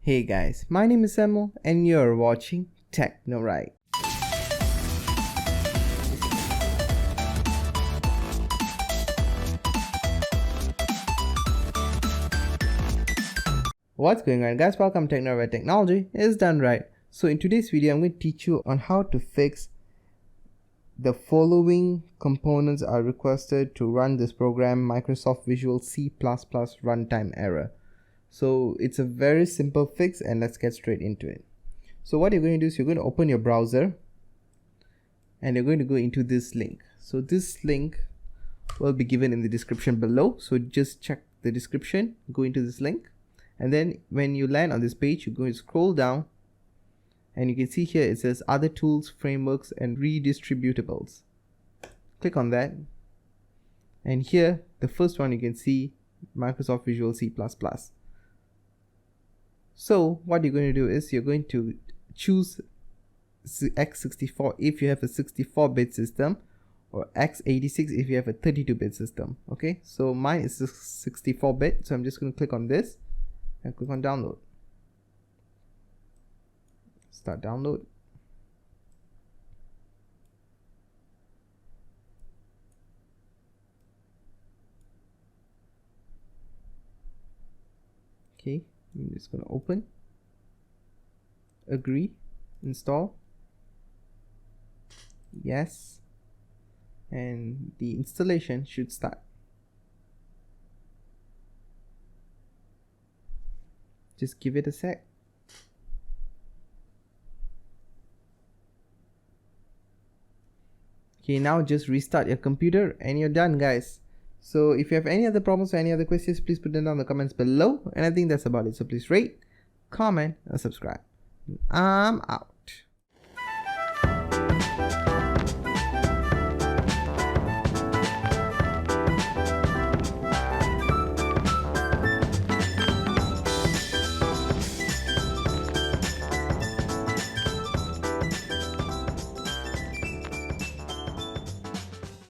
Hey guys, my name is Emil and you're watching TechnoRight. What's going on guys, welcome to TechnoRight. Technology is done right. So in today's video I'm going to teach you on how to fix the following components are requested to run this program, Microsoft Visual C++ runtime error. So it's a very simple fix and let's get straight into it. So what you're going to do is you're going to open your browser and you're going to go into this link. So this link will be given in the description below. So just check the description, go into this link, and then when you land on this page, you're going to scroll down and you can see here it says other tools, frameworks and redistributables. Click on that, and here the first one you can see Microsoft Visual C++. So what you're going to do is you're going to choose x64 if you have a 64-bit system, or x86 if you have a 32-bit system. Okay, so mine is 64-bit, so I'm just going to click on this and click on download. Start download. Okay, I'm just going to open, agree, install, yes, and the installation should start. Just give it a sec. Okay, now just restart your computer and you're done guys. So if you have any other problems or any other questions, please put them down in the comments below, and I think that's about it. So please rate, comment and subscribe. I'm out.